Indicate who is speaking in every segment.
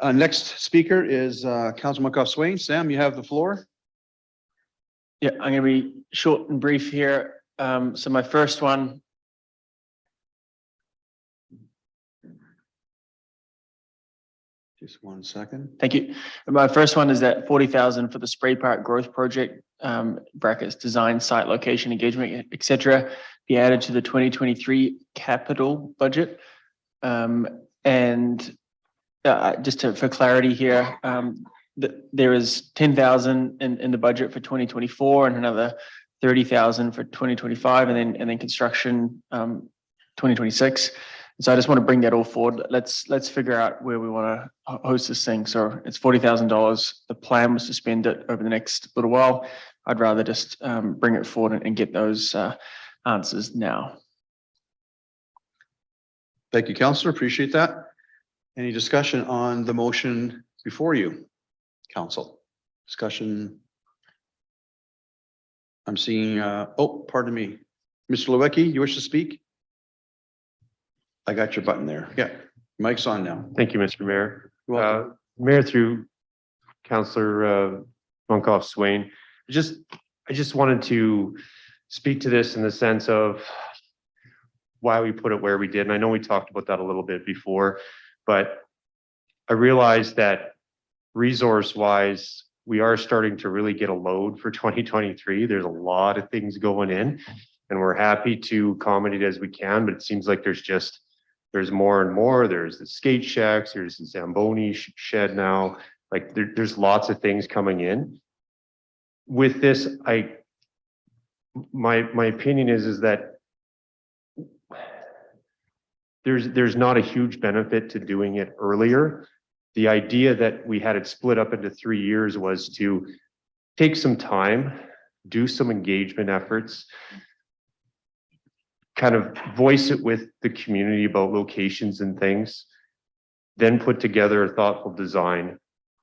Speaker 1: Next speaker is Councilor Monkoff-Swain. Sam, you have the floor.
Speaker 2: Yeah, I'm going to be short and brief here. So my first one.
Speaker 1: Just 1 second.
Speaker 2: Thank you. My first one is that 40,000 for the spray park growth project, brackets design, site location, engagement, etc., be added to the 2023 capital budget. For clarity here, there is 10,000 in the budget for 2024 and another 30,000 for 2025, and then construction 2026. So I just want to bring that all forward. Let's figure out where we want to host this thing. So it's $40,000. The plan was to spend it over the next little while. I'd rather just bring it forward and get those answers now.
Speaker 1: Thank you, Councillor. Appreciate that. Any discussion on the motion before you, Council? Discussion. I'm seeing, oh, pardon me. Mr. Lewicki, you wish to speak? I got your button there. Yeah, mic's on now.
Speaker 3: Thank you, Mr. Mayor. Mayor, through Councillor Monkoff-Swain, I just wanted to speak to this in the sense of why we put it where we did. And I know we talked about that a little bit before, but I realized that resource-wise, we are starting to really get a load for 2023. There's a lot of things going in, and we're happy to accommodate as we can, but it seems like there's more and more. There's the skate shacks, there's the Zamboni shed now. Like there's lots of things coming in. With this, my opinion is that there's not a huge benefit to doing it earlier. The idea that we had it split up into 3 years was to take some time, do some engagement efforts, kind of voice it with the community about locations and things, then put together a thoughtful design,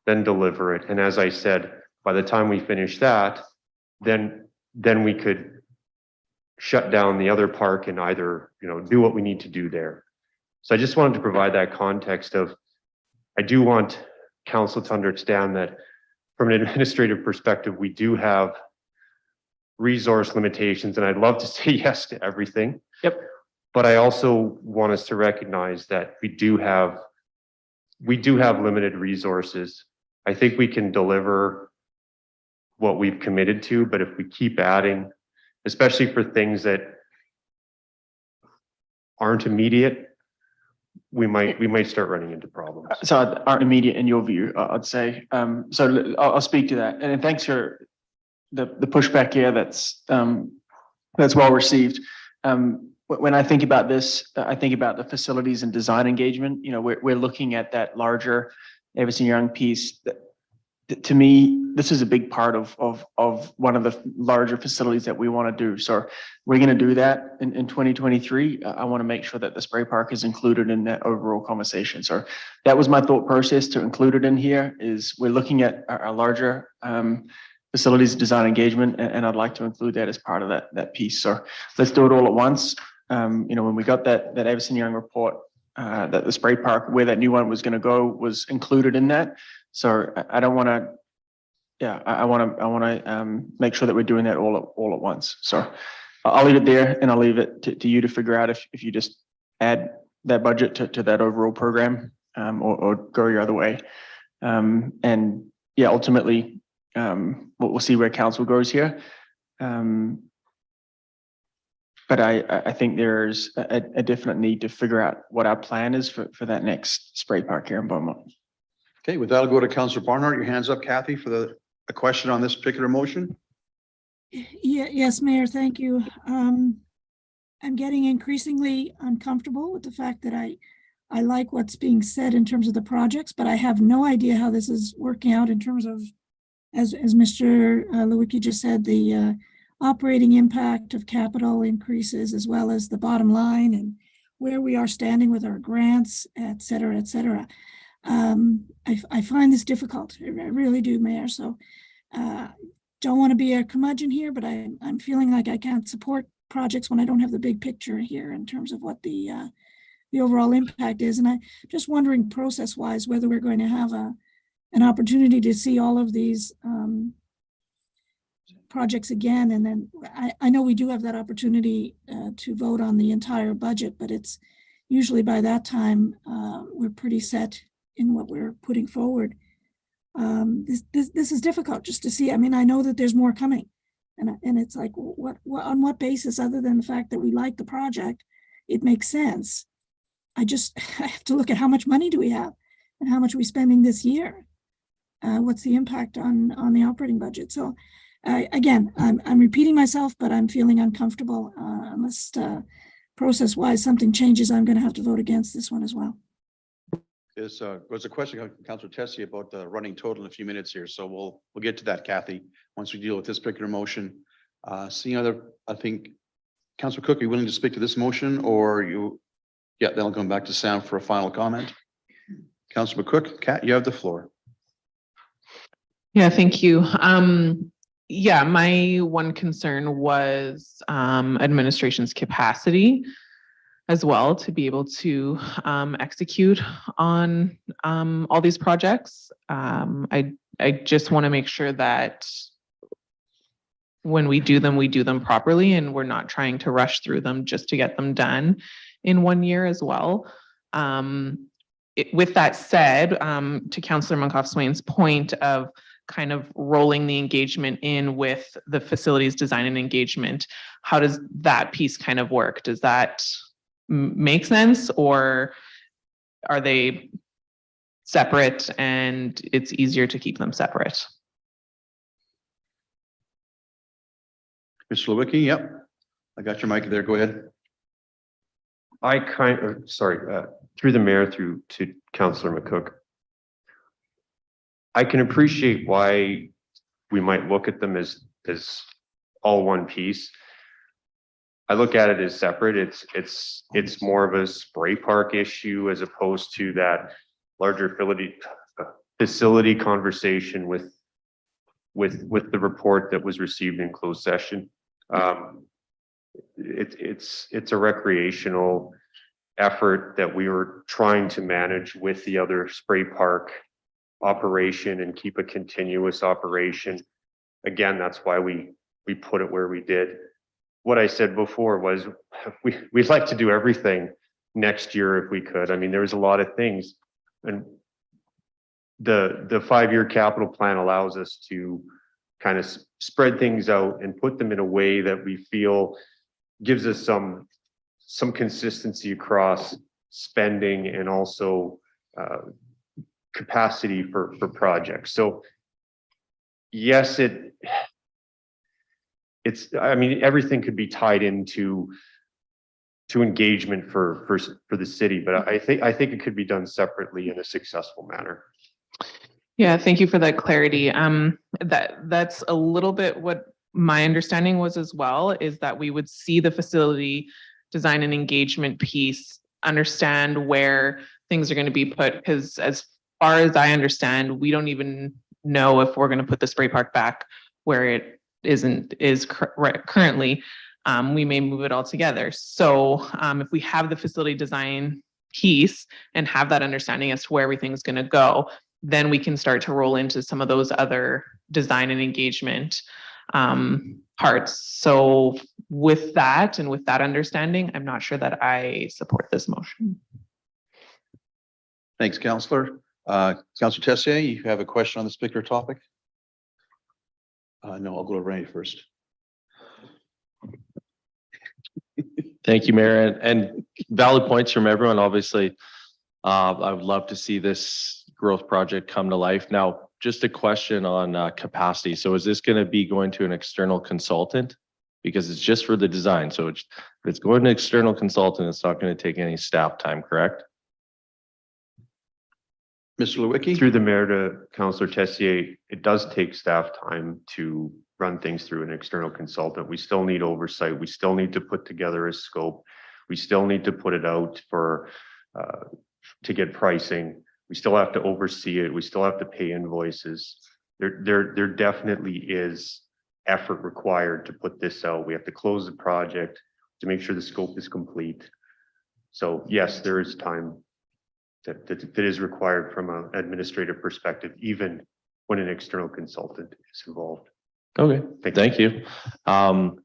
Speaker 3: then deliver it. And as I said, by the time we finish that, then we could shut down the other park and either, do what we need to do there. So I just wanted to provide that context of, I do want council to understand that from an administrative perspective, we do have resource limitations, and I'd love to say yes to everything.
Speaker 2: Yep.
Speaker 3: But I also want us to recognize that we do have limited resources. I think we can deliver what we've committed to, but if we keep adding, especially for things that aren't immediate, we might start running into problems.
Speaker 2: So aren't immediate in your view, I'd say. So I'll speak to that. And thanks for the pushback here. That's well received. When I think about this, I think about the facilities and design engagement. We're looking at that larger Everson Young piece. To me, this is a big part of one of the larger facilities that we want to do. So we're going to do that in 2023. I want to make sure that the spray park is included in that overall conversation. So that was my thought process to include it in here. Is we're looking at our larger facilities design engagement, and I'd like to include that as part of that piece. So let's do it all at once. When we got that Everson Young report, that the spray park, where that new one was going to go, was included in that. So I don't want to, I want to make sure that we're doing that all at once. So I'll leave it there, and I'll leave it to you to figure out if you just add that budget to that overall program, or go your other way. Ultimately, we'll see where council goes here. But I think there's a definite need to figure out what our plan is for that next spray park here in Beaumont.
Speaker 1: Okay, with that, I'll go to Councillor Barnhart. Your hand's up, Kathy, for a question on this particular motion.
Speaker 4: Yes, Mayor, thank you. I'm getting increasingly uncomfortable with the fact that I like what's being said in terms of the projects, but I have no idea how this is working out in terms of, as Mr. Lewicki just said, the operating impact of capital increases, as well as the bottom line and where we are standing with our grants, et cetera, et cetera. I find this difficult. I really do, Mayor. So don't want to be a curmudgeon here, but I'm feeling like I can't support projects when I don't have the big picture here in terms of what the the overall impact is. And I just wondering process-wise, whether we're going to have an opportunity to see all of these projects again. And then I know we do have that opportunity to vote on the entire budget, but it's usually by that time we're pretty set in what we're putting forward. This is difficult just to see. I mean, I know that there's more coming, and it's like, what on what basis, other than the fact that we like the project, it makes sense. I have to look at how much money do we have and how much we're spending this year. What's the impact on the operating budget? So again, I'm repeating myself, but I'm feeling uncomfortable unless process-wise something changes. I'm going to have to vote against this one as well.
Speaker 1: Was a question from Councillor Tessier about the running total in a few minutes here, so we'll get to that, Kathy, once we deal with this particular motion. Seeing other, I think, Councillor Cook, are you willing to speak to this motion, or you? Yeah, then I'll come back to Sam for a final comment. Councillor Cook, Kat, you have the floor.
Speaker 5: Yeah, thank you. Yeah, my one concern was administration's capacity as well to be able to execute on all these projects. I just want to make sure that when we do them properly, and we're not trying to rush through them just to get them done in 1 year as well. With that said, to Councillor Monkoff-Swain's point of kind of rolling the engagement in with the facilities design and engagement, how does that piece kind of work? Does that make sense, or are they separate and it's easier to keep them separate?
Speaker 1: Mr. Lewicki, yep. I got your mic there. Go ahead.
Speaker 3: Through the mayor, through to Councillor McCook. I can appreciate why we might look at them as all one piece. I look at it as separate. It's more of a spray park issue as opposed to that larger facility conversation with the report that was received in closed session. It's a recreational effort that we were trying to manage with the other spray park operation and keep a continuous operation. Again, that's why we put it where we did. What I said before was we'd like to do everything next year if we could. I mean, there was a lot of things, and the 5-year capital plan allows us to kind of spread things out and put them in a way that we feel gives us some consistency across spending and also capacity for projects. So yes, it's I mean, everything could be tied into engagement for the city, but I think it could be done separately in a successful manner.
Speaker 5: Yeah, thank you for that clarity. That's a little bit what my understanding was as well, is that we would see the facility design and engagement piece, understand where things are going to be put, because as far as I understand, we don't even know if we're going to put the spray park back where it is currently. We may move it all together. So if we have the facility design piece and have that understanding as to where everything's going to go, then we can start to roll into some of those other design and engagement parts. So with that and with that understanding, I'm not sure that I support this motion.
Speaker 1: Thanks, Councillor. Councillor Tessier, you have a question on this particular topic? No, I'll go to Ray first.
Speaker 6: Thank you, Mayor, and valid points from everyone. Obviously, I would love to see this growth project come to life. Now, just a question on capacity. So is this going to be going to an external consultant? Because it's just for the design. So if it's going to an external consultant, it's not going to take any staff time, correct?
Speaker 1: Mr. Lewicki?
Speaker 3: Through the mayor to Councillor Tessier, it does take staff time to run things through an external consultant. We still need oversight. We still need to put together a scope. We still need to put it out for to get pricing. We still have to oversee it. We still have to pay invoices. There definitely is effort required to put this out. We have to close the project to make sure the scope is complete. So yes, there is time that is required from an administrative perspective, even when an external consultant is involved.
Speaker 6: Okay,
Speaker 3: Thank you.
Speaker 6: thank you.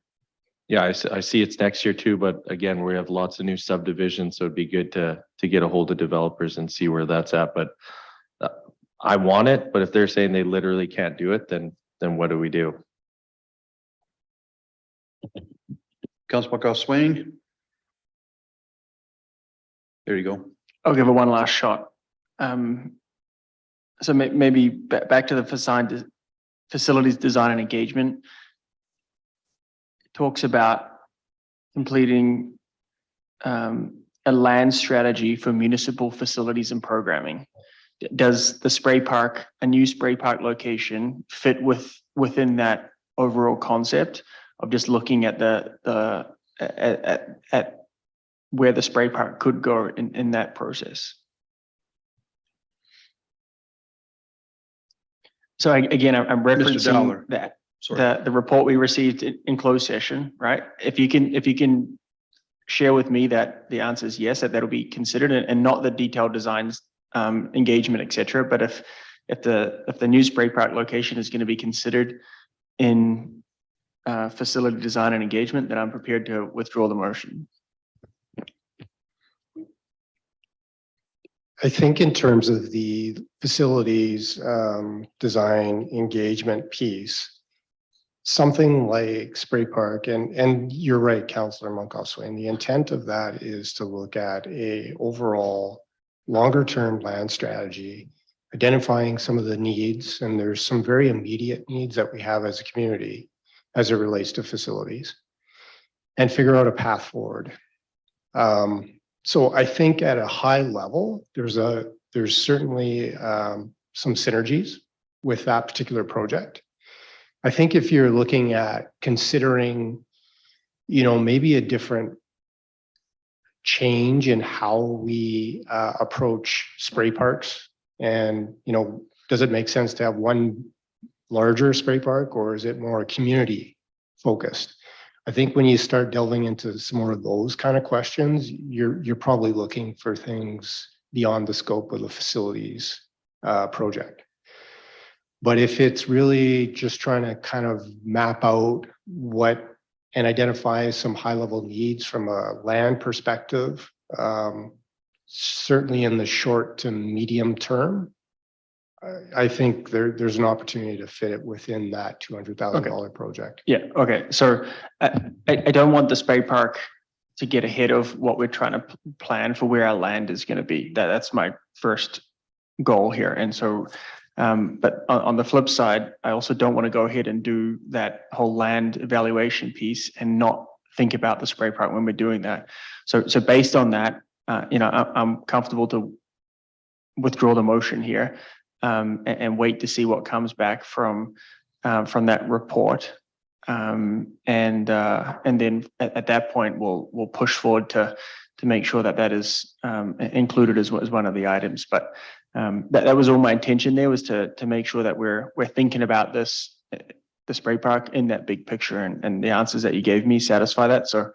Speaker 6: Yeah, I see it's next year too, but again, we have lots of new subdivisions, so it'd be good to get a hold of developers and see where that's at, but I want it, but if they're saying they literally can't do it, then what do we do?
Speaker 1: Councilor McGough-Swain. There you go.
Speaker 2: I'll give it one last shot. So maybe back to the facilities design and engagement. It talks about completing a land strategy for municipal facilities and programming. Does the spray park, a new spray park location, fit within that overall concept of just looking at at where the spray park could go in that process? So again, I'm referencing
Speaker 1: Dowler.
Speaker 2: that
Speaker 1: Sorry.
Speaker 2: the report we received in closed session, right? If you can share with me that the answer is yes, that'll be considered, and not the detailed designs, engagement, et cetera. But if the new spray park location is going to be considered in facility design and engagement, then I'm prepared to withdraw the motion.
Speaker 7: I think in terms of the facilities design engagement piece, something like spray park, and you're right, Councillor Monkhoff-Swain, the intent of that is to look at a overall longer term land strategy, identifying some of the needs, and there's some very immediate needs that we have as a community as it relates to facilities, and figure out a path forward. So I think at a high level, there's certainly some synergies with that particular project. I think if you're looking at considering, maybe a different change in how we approach spray parks, and, does it make sense to have one larger spray park, or is it more community focused? I think when you start delving into some more of those kind of questions, you're probably looking for things beyond the scope of the facilities project. But if it's really just trying to kind of map out and identify some high level needs from a land perspective, certainly in the short to medium term, I think there's an opportunity to fit it within that $200,000 project.
Speaker 2: Yeah. Okay. So I don't want the spray park to get ahead of what we're trying to plan for where our land is going to be. That's my first goal here. And so, but on the flip side, I also don't want to go ahead and do that whole land evaluation piece and not think about the spray park when we're doing that. So based on that, I'm comfortable to withdraw the motion here. And wait to see what comes back from that report, and then at that point we'll push forward to make sure that is included as one of the items. But that was all my intention there, was to make sure that we're thinking about the spray park in that big picture, and the answers that you gave me satisfy that. So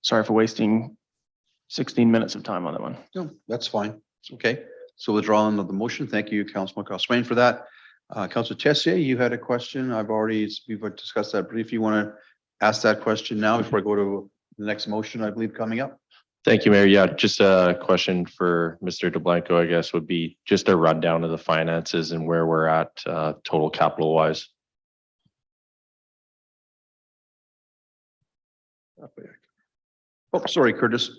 Speaker 2: sorry for wasting 16 minutes of time on that one.
Speaker 1: No, that's fine. It's okay. So withdrawing of the motion. Thank you, Councilor McGough-Swain, for that. Councilor Tessier, you had a question. We've discussed that briefly. You want to ask that question now before I go to the next motion, I believe, coming up?
Speaker 6: Thank you, Mayor. Yeah, just a question for Mr. DeBlanco, I guess, would be just a rundown of the finances and where we're at total capital wise.
Speaker 1: Oh, sorry, Curtis.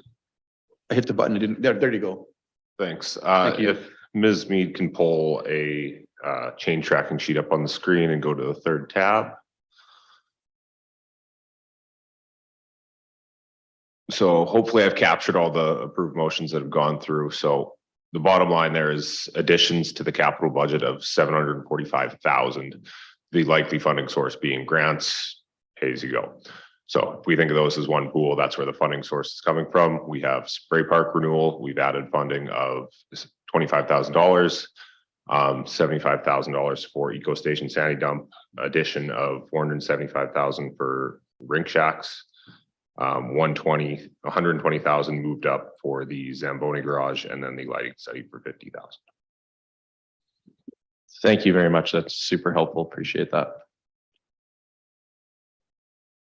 Speaker 1: I hit the button. I didn't. There you go.
Speaker 8: Thanks.
Speaker 1: Thank you.
Speaker 8: If Ms. Mead can pull a chain tracking sheet up on the screen and go to the third tab. So hopefully I've captured all the approved motions that have gone through. So the bottom line there is additions to the capital budget of $745,000. The likely funding source being grants, pay as you go. So if we think of those as one pool, that's where the funding source is coming from. We have spray park renewal. We've added funding of $25,000, $75,000 for Eco Station Sandy Dump, addition of $475,000 for rink shacks, $120,000 moved up for the Zamboni garage, and then the lighting study for $50,000.
Speaker 6: Thank you very much. That's super helpful. Appreciate that.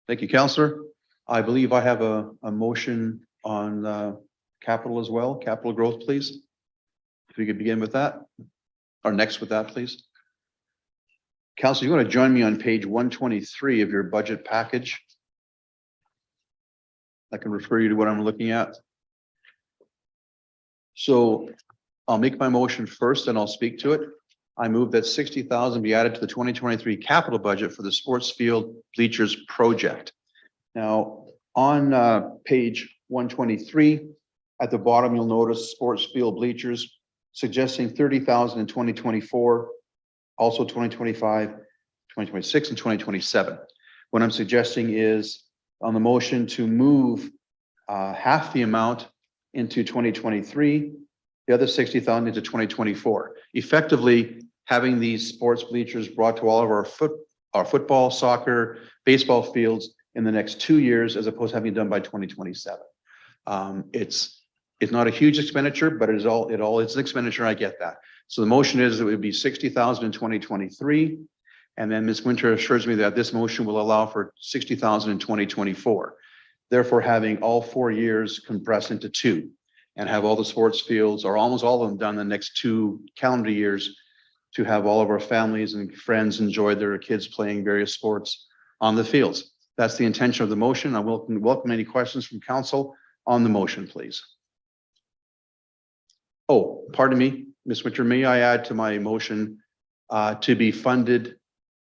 Speaker 1: Thank you, Counselor. I believe I have a motion on capital as well. Capital growth, please. If we could begin with that, or next with that, please. Counselor, you want to join me on page 123 of your budget package? I can refer you to what I'm looking at. So I'll make my motion first and I'll speak to it. I move that 60,000 be added to the 2023 capital budget for the sports field bleachers project. Now, on page 123, at the bottom, you'll notice sports field bleachers suggesting 30,000 in 2024, also 2025, 2026, and 2027. What I'm suggesting is on the motion to move half the amount into 2023, the other 60,000 into 2024, effectively having these sports bleachers brought to all of our football, soccer, baseball fields in the next 2 years, as opposed to having it done by 2027. It's not a huge expenditure, but it's an expenditure. I get that. So the motion is it would be 60,000 in 2023. And then Ms. Winter assures me that this motion will allow for 60,000 in 2024. Therefore, having all 4 years compressed into 2 and have all the sports fields or almost all of them done the next 2 calendar years to have all of our families and friends enjoy their kids playing various sports on the fields. That's the intention of the motion. I welcome any questions from council on the motion, please. Oh, pardon me, Ms. Winter, may I add to my motion to be funded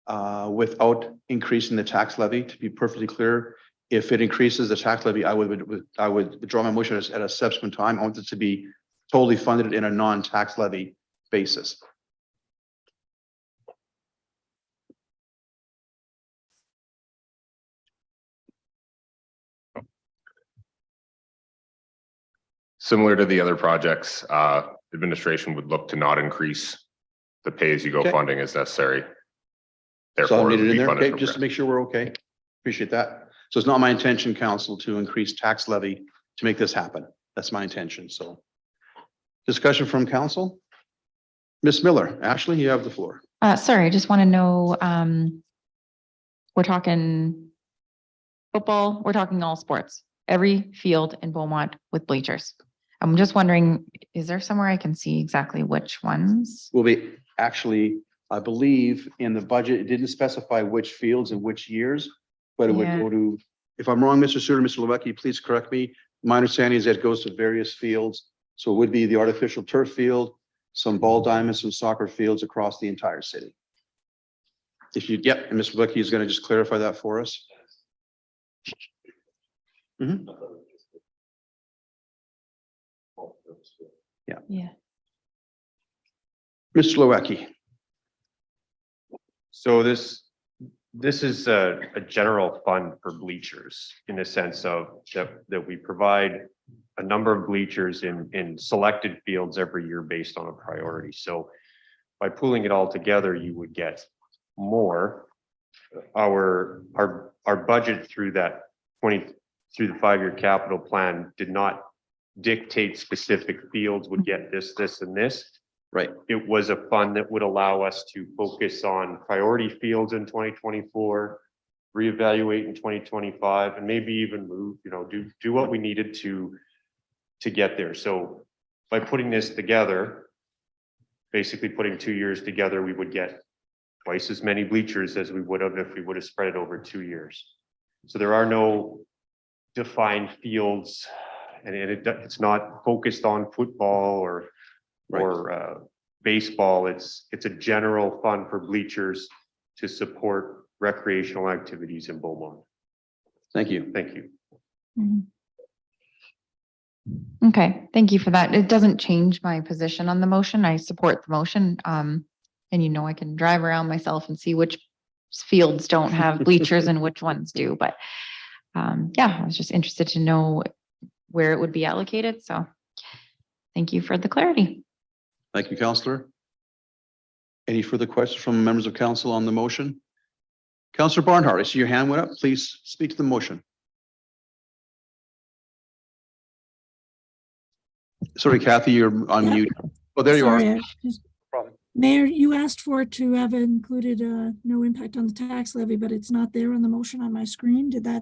Speaker 1: without increasing the tax levy? To be perfectly clear, if it increases the tax levy, I would withdraw my motion at a subsequent time. I want it to be totally funded in a non-tax levy basis.
Speaker 8: Similar to the other projects, administration would look to not increase the pay-as-you-go
Speaker 1: Okay.
Speaker 8: funding as necessary.
Speaker 1: So I
Speaker 8: Therefore,
Speaker 1: made
Speaker 8: it would
Speaker 1: it in
Speaker 8: be
Speaker 1: there,
Speaker 8: funded
Speaker 1: okay,
Speaker 8: from
Speaker 1: just to
Speaker 8: grant.
Speaker 1: make sure we're okay. Appreciate that. So it's not my intention, council, to increase tax levy to make this happen. That's my intention, so. Discussion from council? Ms. Miller, Ashley, you have the floor.
Speaker 9: Sorry, I just want to know, we're talking football, we're talking all sports, every field in Beaumont with bleachers. I'm just wondering, is there somewhere I can see exactly which ones?
Speaker 1: Will be actually, I believe in the budget, it didn't specify which fields and which years, but it would
Speaker 9: Yeah.
Speaker 1: go to, if I'm wrong, Mr. Suter, Mr. Lewicki, please correct me. My understanding is that it goes to various fields. So it would be the artificial turf field, some ball diamonds, some soccer fields across the entire city. If you, yep, and Mr. Lewicki is going to just clarify that for us. Mhm.
Speaker 9: Yeah.
Speaker 1: Mr. Lewicki.
Speaker 3: So this is a general fund for bleachers in the sense of that we provide a number of bleachers in selected fields every year based on a priority. So by pooling it all together, you would get more. Our budget through the 5-year capital plan did not dictate specific fields would get this, and this.
Speaker 1: Right.
Speaker 3: It was a fund that would allow us to focus on priority fields in 2024, reevaluate in 2025, and maybe even move, do what we needed to get there. So by putting this together, basically putting 2 years together, we would get twice as many bleachers as we would have if we would have spread it over 2 years. So there are no defined fields, and it's not focused on football or baseball. It's a general fund for bleachers to support recreational activities in Beaumont.
Speaker 1: Thank you.
Speaker 3: Thank you.
Speaker 9: Mhm. Okay, thank you for that. It doesn't change my position on the motion. I support the motion. And I can drive around myself and see which fields don't have bleachers and which ones do. But yeah, I was just interested to know where it would be allocated. So thank you for the clarity.
Speaker 1: Thank you, Councillor. Any further questions from members of council on the motion? Councillor Barnhart, I see your hand went up. Please speak to the motion. Sorry, Kathy, you're on
Speaker 4: Yeah.
Speaker 1: mute. Oh, there you are.
Speaker 4: Sorry, Mayor, you asked for it to have included no impact on the tax levy, but it's not there on the motion on my screen. Did I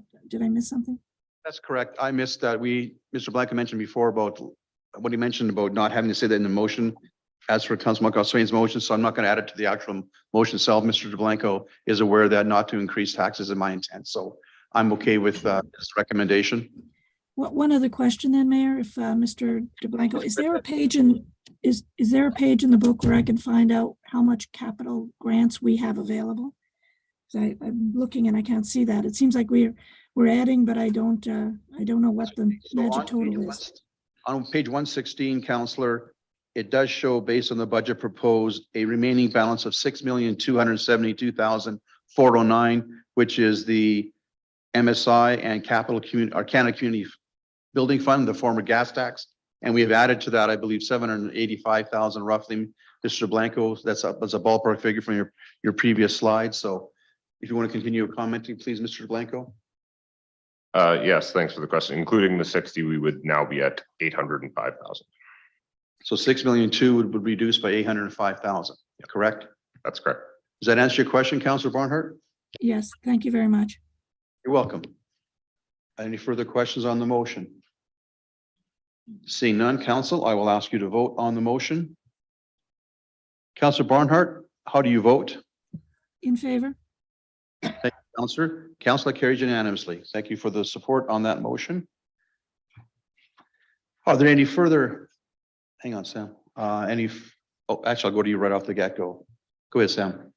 Speaker 4: miss something?
Speaker 1: That's correct. I missed that. Mr. Blanco mentioned before about what he mentioned about not having to say that in the motion as for Councilor Monkhoff-Swain's motion, so I'm not going to add it to the actual motion itself. Mr. Blanco is aware that not to increase taxes is my intent, so I'm okay with this recommendation.
Speaker 4: One other question then, Mayor, if Mr. DeBlanco, is there a page in the book where I can find out how much capital grants we have available? 'Cause I'm looking and I can't see that. It seems like we're adding, but I don't know what the magic total is.
Speaker 1: On page 116, Councillor, it does show based on the budget proposed a remaining balance of 6,272,409, which is the MSI and Capital Community or Canada Community Building Fund, the former gas tax. And we have added to that, I believe, 785,000 roughly. Mr. Blanco, that's a ballpark figure from your previous slide. So if you want to continue commenting, please, Mr. Blanco.
Speaker 8: Yes, thanks for the question. Including the 60, we would now be at 805,000.
Speaker 1: So 6,200,000 would reduce by 805,000, correct?
Speaker 8: That's correct.
Speaker 1: Does that answer your question, Councillor Barnhart?
Speaker 4: Yes, thank you very much.
Speaker 1: You're welcome. Any further questions on the motion? Seeing none, Council, I will ask you to vote on the motion. Councillor Barnhart, how do you vote?
Speaker 4: In favor?
Speaker 1: Thank you, Councillor. Council carries unanimously. Thank you for the support on that motion. Are there any further? Hang on, Sam. Actually, I'll go to you right off the get-go. Go ahead, Sam.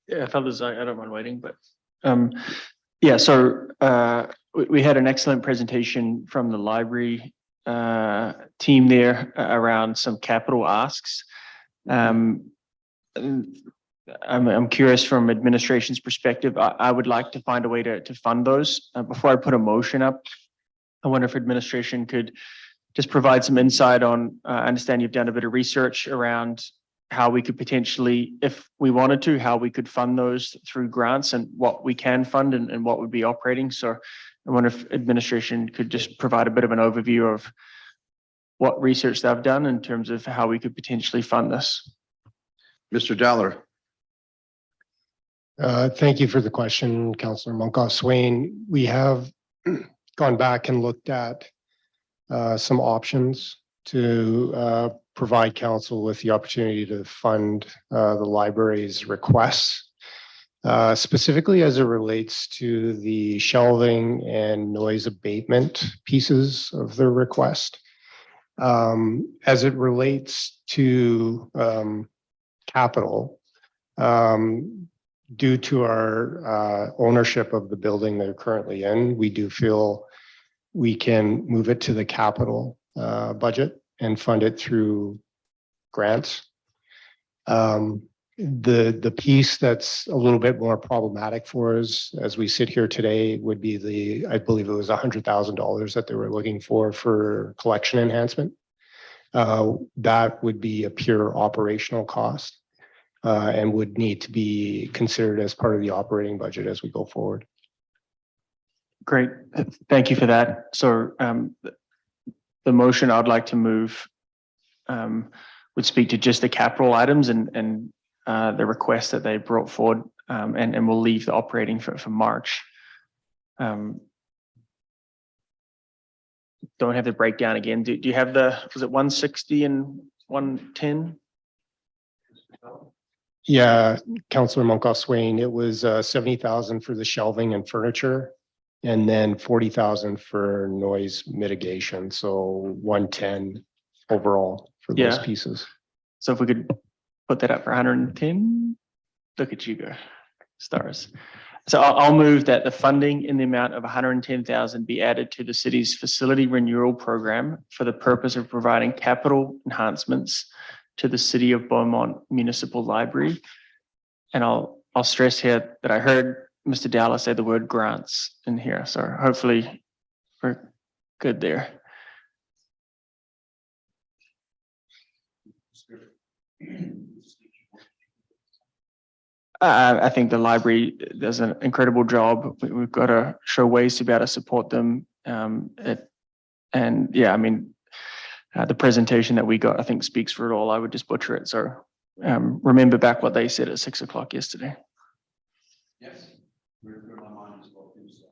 Speaker 2: Yeah, fellas, I don't mind waiting, but yeah, so we had an excellent presentation from the library team there around some capital asks. I'm curious from administration's perspective. I would like to find a way to fund those. Before I put a motion up, I wonder if administration could just provide some insight on, I understand you've done a bit of research around how we could potentially, if we wanted to, how we could fund those through grants and what we can fund and what would be operating. So I wonder if administration could just provide a bit of an overview of what research they've done in terms of how we could potentially fund this.
Speaker 1: Mr. Daller.
Speaker 7: Thank you for the question, Councillor Monkhoff-Swain. We have gone back and looked at some options to provide council with the opportunity to fund the library's requests, specifically as it relates to the shelving and noise abatement pieces of the request. As it relates to capital, due to our ownership of the building they're currently in, we do feel we can move it to the capital budget and fund it through grants. The piece that's a little bit more problematic for us as we sit here today would be I believe it was $100,000 that they were looking for collection enhancement. That would be a pure operational cost and would need to be considered as part of the operating budget as we go forward.
Speaker 2: Great, thank you for that. So the motion I'd like to move would speak to just the capital items and the request that they brought forward, and we'll leave the operating for March. Don't have the breakdown again. Do you have was it 160 and 110?
Speaker 7: Yeah, Councillor Monkhoff-Swain, it was 70,000 for the shelving and furniture, and then 40,000 for noise mitigation. So 110 overall for those pieces.
Speaker 2: So if we could put that up for 110, look at you go, stars. So I'll move that the funding in the amount of 110,000 be added to the city's facility renewal program for the purpose of providing capital enhancements to the City of Beaumont Municipal Library. And I'll stress here that I heard Mr. Dowler say the word grants in here. So hopefully we're good there. I think the library does an incredible job. We've got to show ways to be able to support them. And yeah, I mean, the presentation that we got, I think speaks for it all. I would just butcher it. So remember back what they said at 6 o'clock yesterday.
Speaker 1: Yes.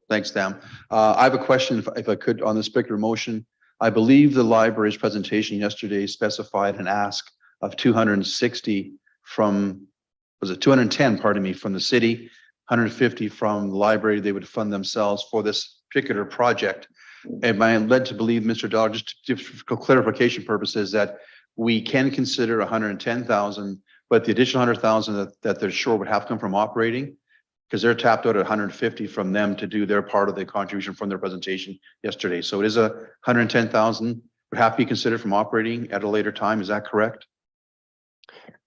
Speaker 1: Thanks, Dan. I have a question, if I could, on this particular motion. I believe the library's presentation yesterday specified an ask of 260 from, was it 210, pardon me, from the city, 150 from the library. They would fund themselves for this particular project. Am I led to believe, Mr. Dollar, just for clarification purposes, that we can consider 110,000, but the additional 100,000 that they're sure would have to come from operating? Because they're tapped out at 150 from them to do their part of the contribution from their presentation yesterday. So it is 110,000 would have to be considered from operating at a later time. Is that correct?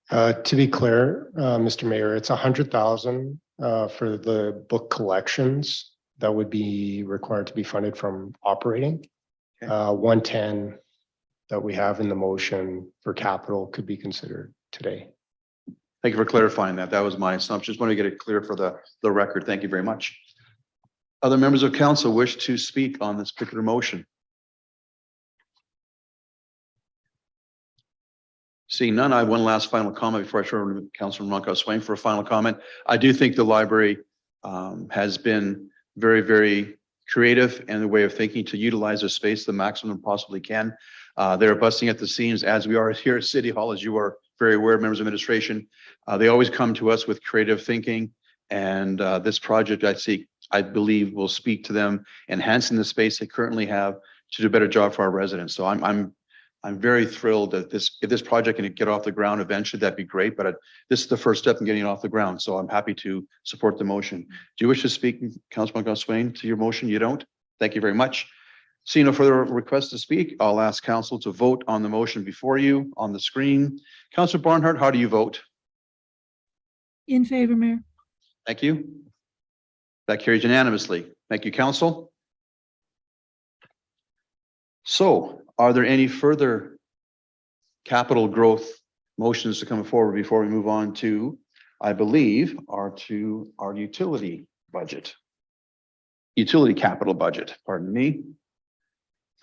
Speaker 7: To be clear, Mr. Mayor, it's 100,000 for the book collections that would be required to be funded from operating.
Speaker 1: Okay.
Speaker 7: 110 that we have in the motion for capital could be considered today.
Speaker 1: Thank you for clarifying that. That was my assumption. Just want to get it clear for the record. Thank you very much. Other members of council wish to speak on this particular motion? Seeing none, I have one last final comment before I turn over to Councilor Monco-Swain for a final comment. I do think the library has been very, very creative in the way of thinking to utilize their space the maximum possibly can. They're busting at the seams, as we are here at City Hall, as you are very aware, members of administration. They always come to us with creative thinking, and this project I believe will speak to them, enhancing the space they currently have to do a better job for our residents. So I'm very thrilled that if this project can get off the ground eventually, that'd be great. But this is the first step in getting it off the ground. So I'm happy to support the motion. Do you wish to speak, Councilman Monco-Swain, to your motion? You don't? Thank you very much. Seeing no further requests to speak, I'll ask council to vote on the motion before you on the screen. Councilor Barnhart, how do you vote?
Speaker 4: In favor, Mayor.
Speaker 1: Thank you. That carries unanimously. Thank you, council. So are there any further capital growth motions to come forward before we move on to, I believe, our utility budget? Utility capital budget, pardon me.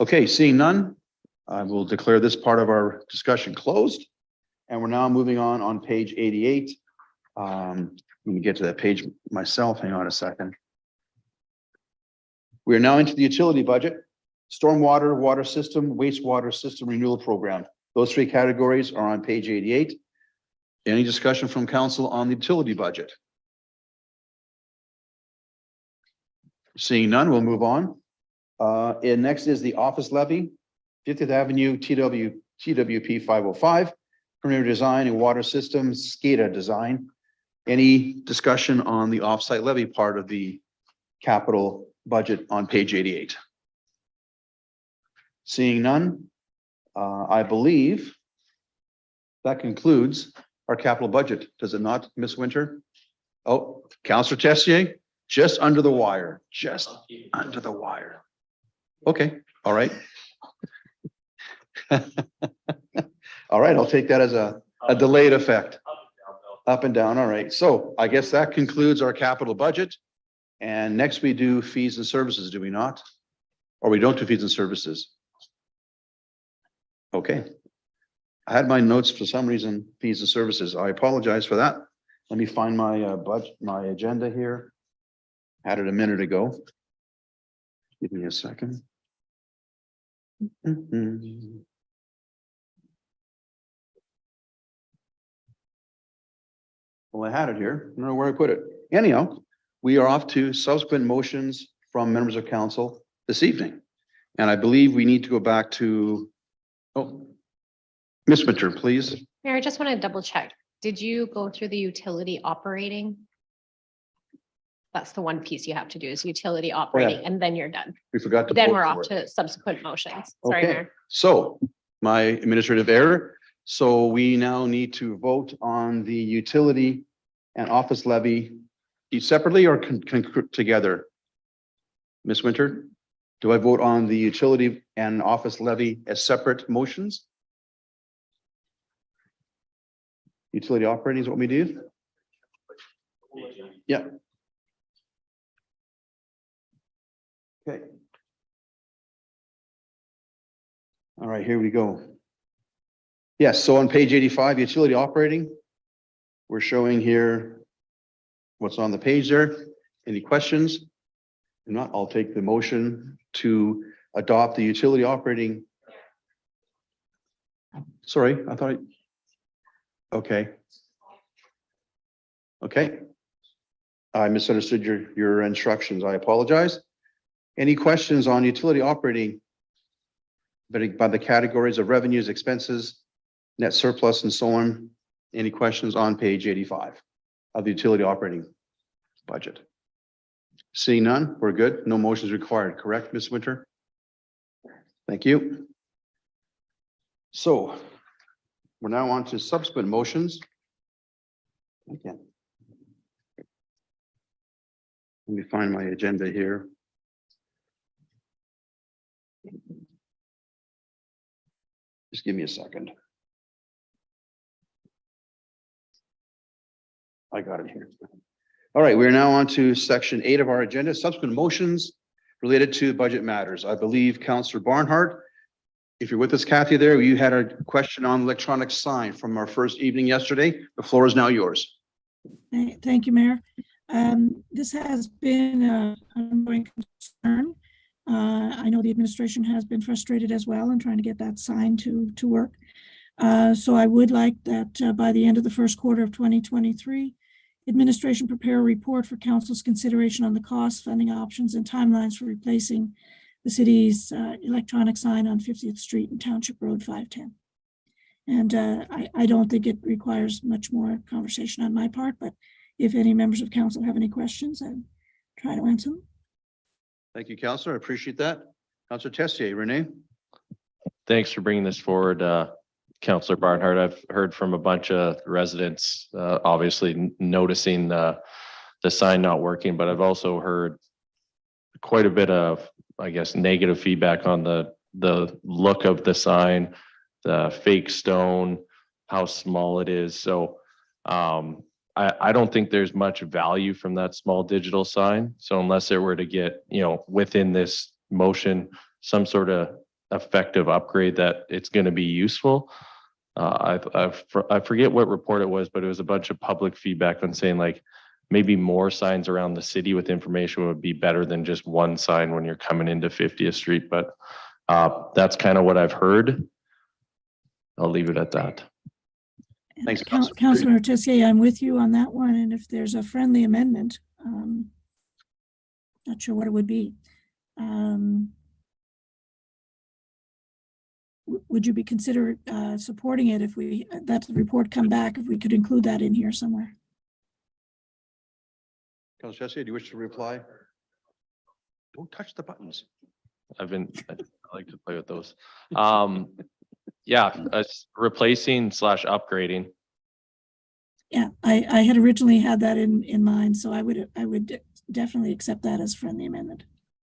Speaker 1: Okay, seeing none, I will declare this part of our discussion closed. And we're now moving on page 88. Let me get to that page myself. Hang on a second. We are now into the utility budget, stormwater, water system, wastewater system renewal program. Those three categories are on page 88. Any discussion from council on the utility budget? Seeing none, we'll move on. And next is the office levy, 50th Avenue, TWP 505, perimeter design and water systems, SCADA design. Any discussion on the offsite levy part of the capital budget on page 88? Seeing none, I believe that concludes our capital budget. Does it not, Ms. Winter? Oh, Councillor Tessier, just under the wire, just under the wire. Okay, all right. All right, I'll take that as a delayed effect. Up and down, all right. So I guess that concludes our capital budget. And next we do fees and services, do we not? Or we don't do fees and services? Okay. I had my notes for some reason, fees and services. I apologize for that. Let me find my budget, my agenda here. Had it a minute ago. Give me a second. Well, I had it here. I don't know where I put it. Anyhow, we are off to subsequent motions from members of council this evening. And I believe we need to go back to, Ms. Winter, please.
Speaker 10: Mayor, I just want to double check. Did you go through the utility operating? That's the one piece you have to do is utility operating, and then you're done.
Speaker 1: We forgot to.
Speaker 10: Then
Speaker 1: vote
Speaker 10: we're
Speaker 1: for
Speaker 10: off
Speaker 1: it.
Speaker 10: to subsequent motions. Sorry,
Speaker 1: Okay,
Speaker 10: Mayor.
Speaker 1: so my administrative error. So we now need to vote on the utility and office levy separately or together? Ms. Winter, do I vote on the utility and office levy as separate motions? Utility operating is what we do? Yeah. Okay. All right, here we go. Yes, so on page 85, utility operating, we're showing here what's on the page there. Any questions? If not, I'll take the motion to adopt the utility operating. Sorry, I thought. Okay. Okay. I misunderstood your instructions. I apologize. Any questions on utility operating? But by the categories of revenues, expenses, net surplus, and so on. Any questions on page 85 of the utility operating budget? Seeing none, we're good. No motions required, correct, Ms. Winter? Thank you. So we're now on to subsequent motions. Again. Let me find my agenda here. Just give me a second. I got it here. All right, we're now on to section 8 of our agenda, subsequent motions related to budget matters. I believe Councillor Barnhart, if you're with us, Kathy, there, you had a question on electronic sign from our first evening yesterday. The floor is now yours.
Speaker 4: Thank you, Mayor. This has been an ongoing concern. I know the administration has been frustrated as well in trying to get that sign to work. So I would like that by the end of the first quarter of 2023, administration prepare a report for council's consideration on the cost, funding options, and timelines for replacing the city's electronic sign on 50th Street and Township Road 510. And I don't think it requires much more conversation on my part, but if any members of council have any questions, I'll try to answer them.
Speaker 1: Thank you, Councillor. I appreciate that. Councillor Tessier, Renee.
Speaker 6: Thanks for bringing this forward, Councillor Barnhart. I've heard from a bunch of residents, obviously noticing the sign not working, but I've also heard quite a bit of, I guess, negative feedback on the look of the sign, the fake stone, how small it is. So I don't think there's much value from that small digital sign. So unless it were to get, within this motion, some sort of effective upgrade that it's going to be useful. I forget what report it was, but it was a bunch of public feedback on saying like maybe more signs around the city with information would be better than just one sign when you're coming into 50th Street. But that's kind of what I've heard. I'll leave it at that.
Speaker 1: Thanks,
Speaker 4: Councillor Tessier, I'm with you on that one. And if there's a friendly amendment, not sure what it would be. Would you be consider supporting it if that report come back, if we could include that in here somewhere?
Speaker 1: Councillor Tessier, do you wish to reply? Don't touch the buttons.
Speaker 6: I like to play with those. Yeah, replacing / upgrading.
Speaker 4: Yeah, I had originally had that in mind, so I would definitely accept that as friendly amendment.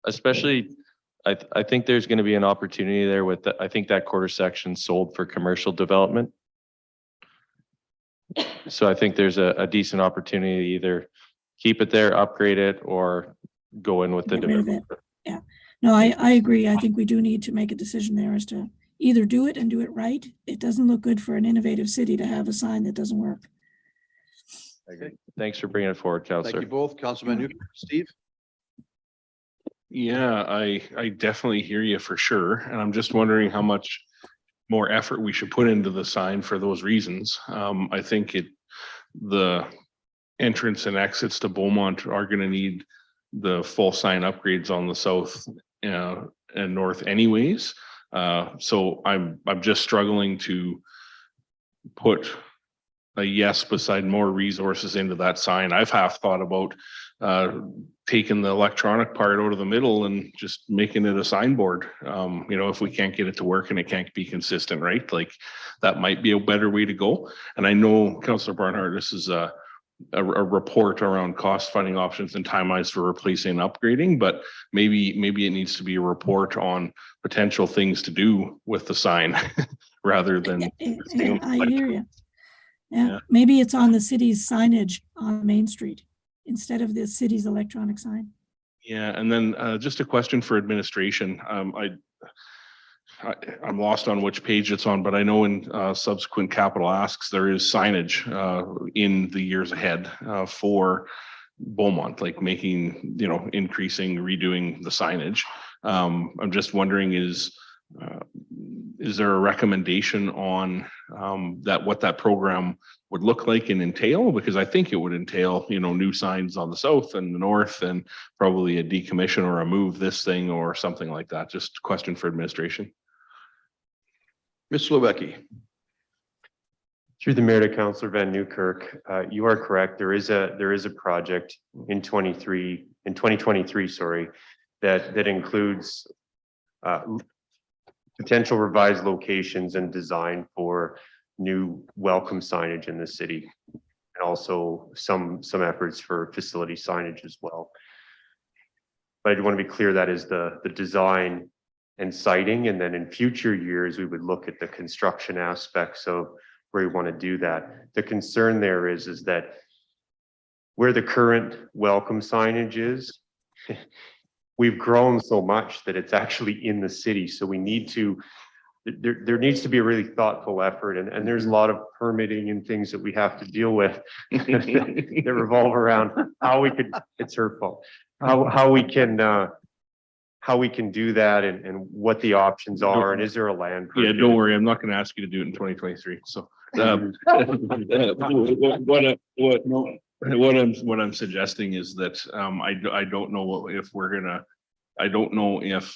Speaker 6: Especially, I think there's going to be an opportunity there with I think that quarter section sold for commercial development. So I think there's a decent opportunity to either keep it there, upgrade it, or go in with the developer.
Speaker 4: Yeah, no, I agree. I think we do need to make a decision there as to either do it and do it right. It doesn't look good for an innovative city to have a sign that doesn't work.
Speaker 1: Okay.
Speaker 6: Thanks for bringing it forward, Councillor.
Speaker 1: Thank you both. Councilman Newcomb, Steve.
Speaker 11: Yeah, I definitely hear you for sure. And I'm just wondering how much more effort we should put into the sign for those reasons. I think the entrance and exits to Beaumont are going to need the full sign upgrades on the south and north anyways. So I'm just struggling to put a yes beside more resources into that sign. I've half thought about taking the electronic part out of the middle and just making it a signboard. If we can't get it to work and it can't be consistent, right? Like that might be a better way to go. And I know, Councillor Barnhart, this is a report around cost funding options and timelines for replacing and upgrading, but maybe it needs to be a report on potential things to do with the sign rather than.
Speaker 4: I hear you. Yeah, maybe it's on the city's signage on Main Street instead of the city's electronic sign.
Speaker 11: Yeah, and then just a question for administration. I'm lost on which page it's on, but I know in subsequent capital asks, there is signage in the years ahead for Beaumont, like making, increasing, redoing the signage. I'm just wondering, is there a recommendation on that, what that program would look like and entail? Because I think it would entail, new signs on the south and the north, and probably a decommission or a move this thing or something like that. Just a question for administration.
Speaker 1: Mr. Lewicki.
Speaker 3: Through the mayor to Councillor Van Newkirk, you are correct. There is a project in 2023, sorry, that includes potential revised locations and design for new welcome signage in the city, and also some efforts for facility signage as well. But I do want to be clear, that is the design and siting, and then in future years we would look at the construction aspects of where we want to do that. The concern there is that where the current welcome signage is, we've grown so much that it's actually in the city. So we need to, there needs to be a really thoughtful effort, and there's a lot of permitting and things that we have to deal with that revolve around how we could, it's her fault, how we can do that, and what the options are, and is there a land?
Speaker 11: Yeah, don't worry. I'm not going to ask you to do it in 2023. So what I'm suggesting is that I don't know if we're gonna, I don't know if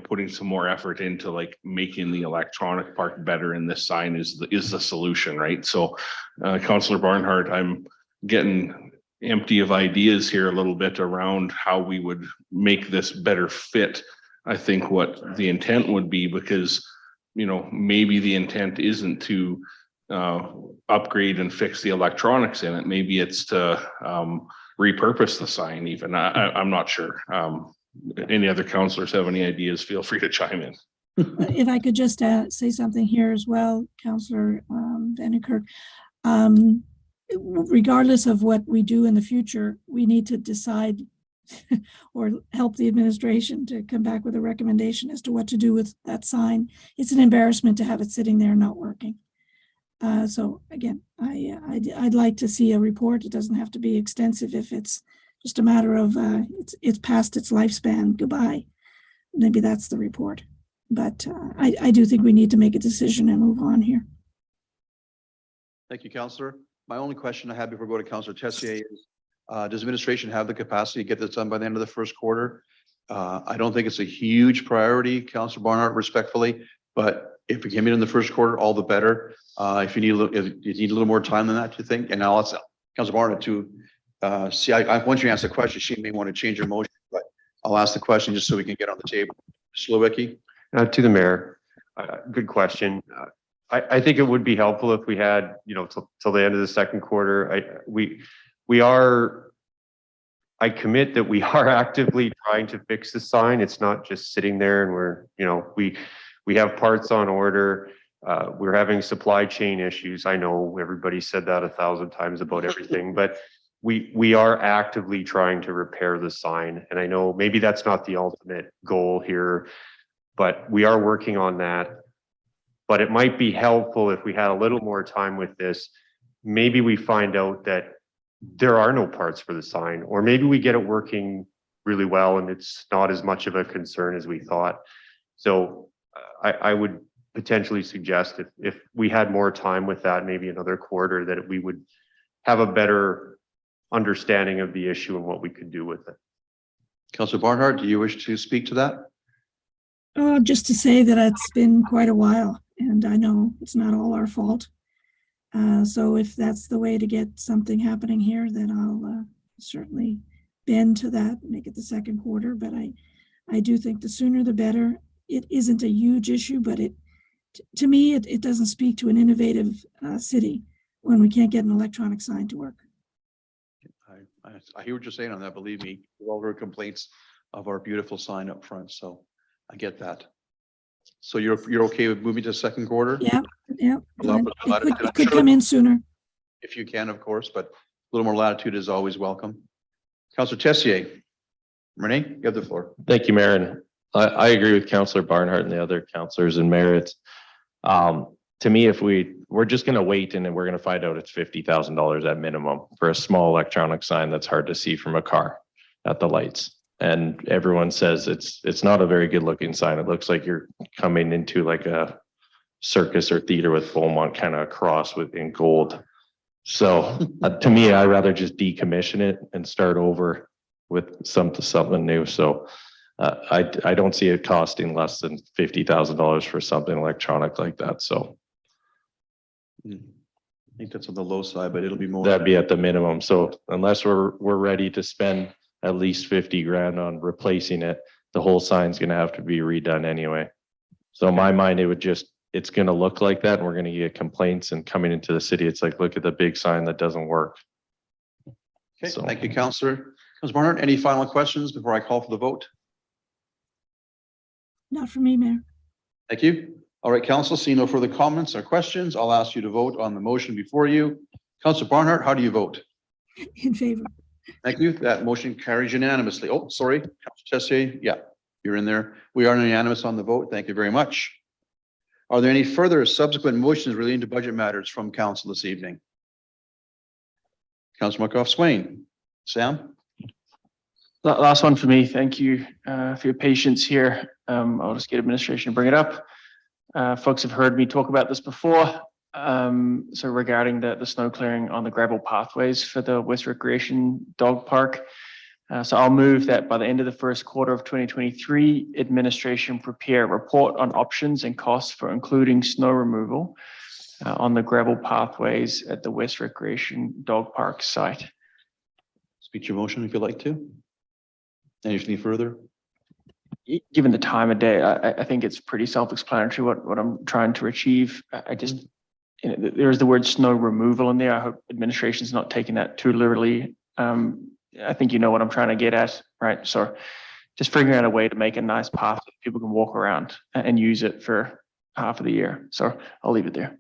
Speaker 11: putting some more effort into like making the electronic part better in this sign is the solution, right? So Councillor Barnhart, I'm getting empty of ideas here a little bit around how we would make this better fit. I think what the intent would be, because maybe the intent isn't to upgrade and fix the electronics in it. Maybe it's to repurpose the sign even. I'm not sure. Any other councillors have any ideas, feel free to chime in.
Speaker 4: If I could just say something here as well, Councillor Van Newkirk. Regardless of what we do in the future, we need to decide or help the administration to come back with a recommendation as to what to do with that sign. It's an embarrassment to have it sitting there not working. So again, I'd like to see a report. It doesn't have to be extensive if it's just a matter of it's past its lifespan. Goodbye. Maybe that's the report. But I do think we need to make a decision and move on here.
Speaker 1: Thank you, Councillor. My only question I have before we go to Councillor Tessier is, does administration have the capacity to get this done by the end of the first quarter? I don't think it's a huge priority, Councillor Barnhart, respectfully, but if we came in the first quarter, all the better. If you need a little more time than that, do you think? And I'll ask Councillor Barnhart to see. Once you ask the question, she may want to change her motion, but I'll ask the question just so we can get on the table. Mr. Lewicki.
Speaker 3: To the mayor, good question. I think it would be helpful if we had, till the end of the second quarter. I commit that we are actively trying to fix the sign. It's not just sitting there and we have parts on order. We're having supply chain issues. I know everybody said that 1,000 times about everything, but we are actively trying to repair the sign. And I know maybe that's not the ultimate goal here, but we are working on that. But it might be helpful if we had a little more time with this. Maybe we find out that there are no parts for the sign, or maybe we get it working really well and it's not as much of a concern as we thought. So I would potentially suggest if we had more time with that, maybe another quarter, that we would have a better understanding of the issue and what we could do with it.
Speaker 1: Councillor Barnhart, do you wish to speak to that?
Speaker 4: Just to say that it's been quite a while, and I know it's not all our fault. So if that's the way to get something happening here, then I'll certainly bend to that, make it the second quarter. But I do think the sooner the better. It isn't a huge issue, but to me, it doesn't speak to an innovative city when we can't get an electronic sign to work.
Speaker 1: I hear what you're saying on that. Believe me, we've all heard complaints of our beautiful sign up front, so I get that. So you're okay with moving to second quarter?
Speaker 4: Yeah.
Speaker 1: Fine.
Speaker 4: It could come in sooner.
Speaker 1: If you can, of course, but a little more latitude is always welcome. Councillor Tessier. Renee, you have the floor.
Speaker 6: Thank you, Mayor. I agree with Councillor Barnhart and the other councillors and merits. To me, if we're just gonna wait and then we're gonna find out it's $50,000 at minimum for a small electronic sign that's hard to see from a car at the lights. And everyone says it's not a very good looking sign. It looks like you're coming into like a circus or theater with Beaumont kind of across in gold. So to me, I'd rather just decommission it and start over with something new. So I don't see it costing less than $50,000 for something electronic like that. So
Speaker 1: I think that's on the low side, but it'll be more.
Speaker 6: that'd be at the minimum. So unless we're ready to spend at least 50 grand on replacing it, the whole sign's gonna have to be redone anyway. So in my mind, it's gonna look like that, and we're gonna get complaints, and coming into the city, it's like, look at the big sign that doesn't work.
Speaker 1: Okay,
Speaker 6: So-
Speaker 1: thank you, Councillor. Councillor Barnhart, any final questions before I call for the vote?
Speaker 4: Not for me, Mayor.
Speaker 1: Thank you. All right, council, seeing no further comments or questions, I'll ask you to vote on the motion before you. Councillor Barnhart, how do you vote?
Speaker 4: In favor.
Speaker 1: Thank you. That motion carries unanimously. Oh, sorry, Councillor Tessier. Yeah, you're in there. We are unanimous on the vote. Thank you very much. Are there any further subsequent motions relating to budget matters from council this evening? Councillor Markov Swain. Sam?
Speaker 2: Last one for me. Thank you for your patience here. I'll just get administration to bring it up. Folks have heard me talk about this before. So regarding the snow clearing on the gravel pathways for the West Recreation Dog Park. So I'll move that by the end of the first quarter of 2023, administration prepare a report on options and costs for including snow removal on the gravel pathways at the West Recreation Dog Park site.
Speaker 1: Speak to your motion if you'd like to. Anything further?
Speaker 2: Given the time of day, I think it's pretty self-explanatory what I'm trying to achieve. I just, there's the word snow removal in there. I hope administration's not taking that too literally. I think you know what I'm trying to get at, right? So just figuring out a way to make a nice path that people can walk around and use it for half of the year. So I'll leave it there.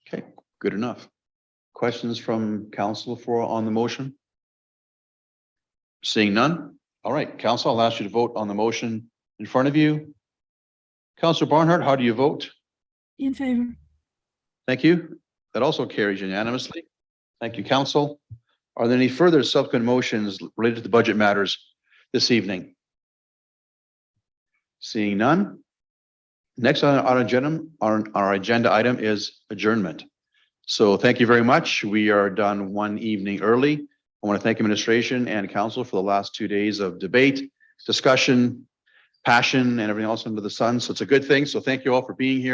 Speaker 1: Okay, good enough. Questions from council on the motion? Seeing none? All right, council, I'll ask you to vote on the motion in front of you. Councillor Barnhart, how do you vote?
Speaker 4: In favor.
Speaker 1: Thank you. That also carries unanimously. Thank you, council. Are there any further subsequent motions related to the budget matters this evening? Seeing none. Next on our agenda item is adjournment. So thank you very much. We are done one evening early. I want to thank administration and council for the last 2 days of debate, discussion, passion, and everything else under the sun. So it's a good thing. So thank you all for being here.